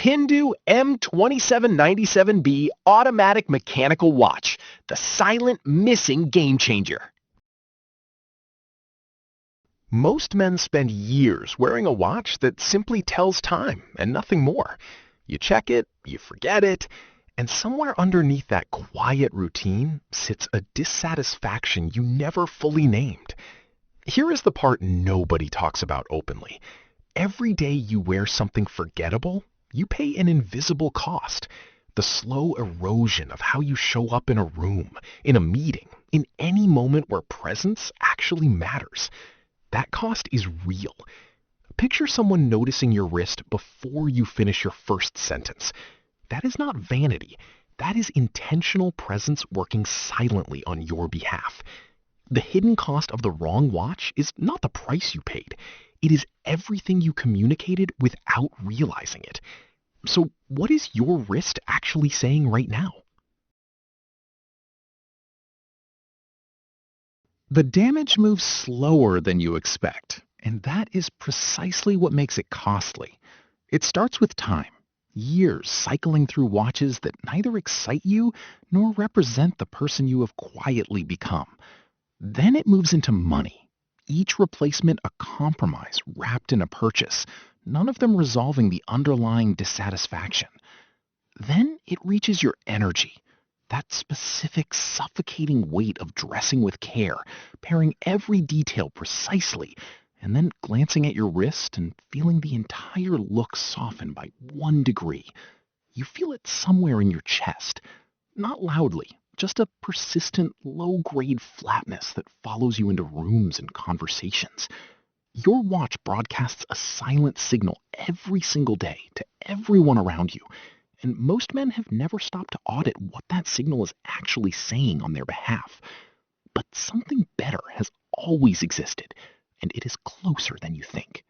PINDU M2797B Automatic Mechanical Watch, the silent missing game changer. Most men spend years wearing a watch that simply tells time and nothing more. You check it, you forget it, and somewhere underneath that quiet routine sits a dissatisfaction you never fully named. Here is the part nobody talks about openly. Every day you wear something forgettable, you pay an invisible cost. The slow erosion of how you show up in a room, in a meeting, in any moment where presence actually matters. That cost is real. Picture someone noticing your wrist before you finish your first sentence. That is not vanity. That is intentional presence working silently on your behalf. The hidden cost of the wrong watch is not the price you paid. It is everything you communicated without realizing it. So what is your wrist actually saying right now? The damage moves slower than you expect, and that is precisely what makes it costly. It starts with time, years cycling through watches that neither excite you nor represent the person you have quietly become. Then it moves into money, each replacement a compromise wrapped in a purchase, none of them resolving the underlying dissatisfaction. Then it reaches your energy, that specific suffocating weight of dressing with care, pairing every detail precisely, and then glancing at your wrist and feeling the entire look soften by 1 degree. You feel it somewhere in your chest, not loudly, just a persistent low-grade flatness that follows you into rooms and conversations. Your watch broadcasts a silent signal every single day to everyone around you, and most men have never stopped to audit what that signal is actually saying on their behalf. But something better has always existed, and it is closer than you think.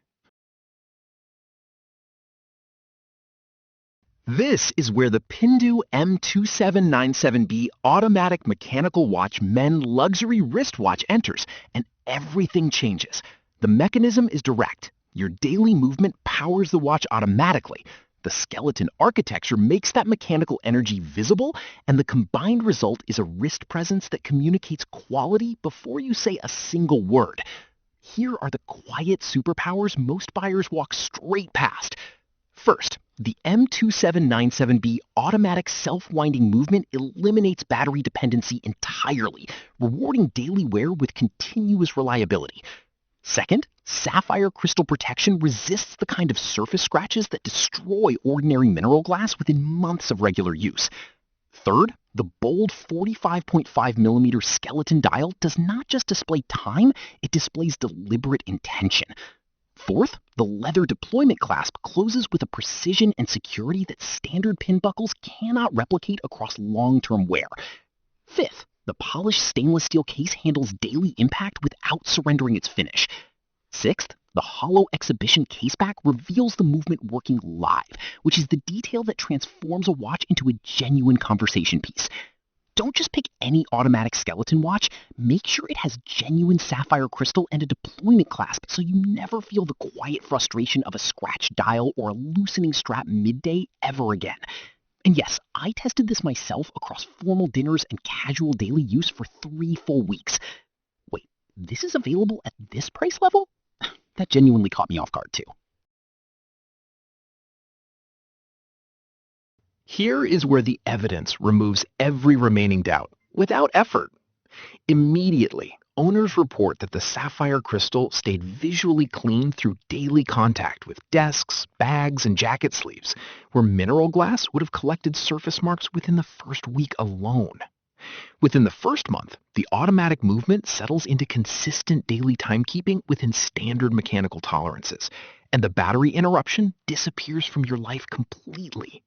This is where the PINDU M2797B Automatic Mechanical Watch Men Luxury Wristwatch enters, and everything changes. The mechanism is direct. Your daily movement powers the watch automatically. The skeleton architecture makes that mechanical energy visible, and the combined result is a wrist presence that communicates quality before you say a single word. Here are the quiet superpowers most buyers walk straight past. First, the M2797B automatic self-winding movement eliminates battery dependency entirely, rewarding daily wear with continuous reliability. Second, sapphire crystal protection resists the kind of surface scratches that destroy ordinary mineral glass within months of regular use. Third, the bold 45.5mm skeleton dial does not just display time, it displays deliberate intention. Fourth, the leather deployment clasp closes with a precision and security that standard pin buckles cannot replicate across long-term wear. Fifth, the polished stainless steel case handles daily impact without surrendering its finish. Sixth, the hollow exhibition caseback reveals the movement working live, which is the detail that transforms a watch into a genuine conversation piece. Don't just pick any automatic skeleton watch. Make sure it has genuine sapphire crystal and a deployment clasp so you never feel the quiet frustration of a scratched dial or a loosening strap midday ever again. And yes, I tested this myself across formal dinners and casual daily use for 3 full weeks. Wait, this is available at this price level? That genuinely caught me off guard too. Here is where the evidence removes every remaining doubt, without effort. Immediately, owners report that the sapphire crystal stayed visually clean through daily contact with desks, bags, and jacket sleeves, where mineral glass would have collected surface marks within the first week alone. Within the first month, the automatic movement settles into consistent daily timekeeping within standard mechanical tolerances, and the battery interruption disappears from your life completely.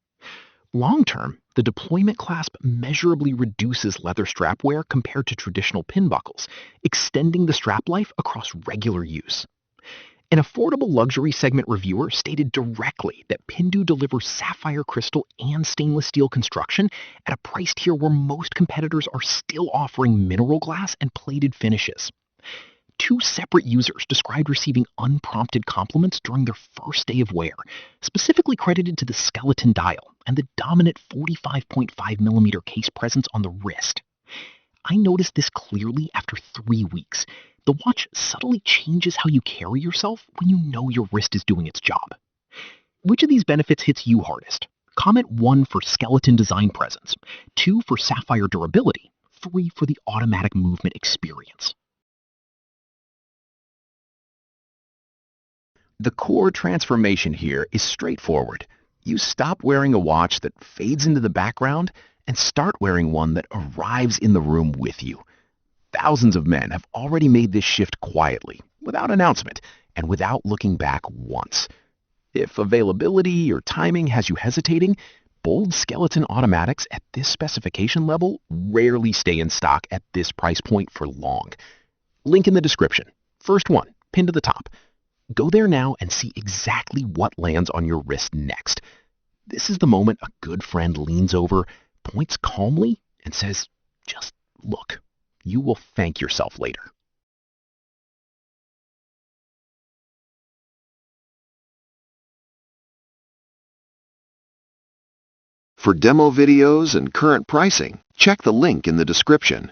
Long-term, the deployment clasp measurably reduces leather strap wear compared to traditional pin buckles, extending the strap life across regular use. An affordable luxury segment reviewer stated directly that PINDU delivers sapphire crystal and stainless steel construction at a price tier where most competitors are still offering mineral glass and plated finishes. Two separate users described receiving unprompted compliments during their first day of wear, specifically credited to the skeleton dial and the dominant 45.5mm case presence on the wrist. I noticed this clearly after 3 weeks. The watch subtly changes how you carry yourself when you know your wrist is doing its job. Which of these benefits hits you hardest? Comment 1 for skeleton design presence, 2 for sapphire durability, 3 for the automatic movement experience. The core transformation here is straightforward. You stop wearing a watch that fades into the background and start wearing one that arrives in the room with you. Thousands of men have already made this shift quietly, without announcement, and without looking back once. If availability or timing has you hesitating, bold skeleton automatics at this specification level rarely stay in stock at this price point for long. Link in the description. First one, pinned to the top. Go there now and see exactly what lands on your wrist next. This is the moment a good friend leans over, points calmly, and says, "Just look." You will thank yourself later. For demo videos and current pricing, check the link in the description.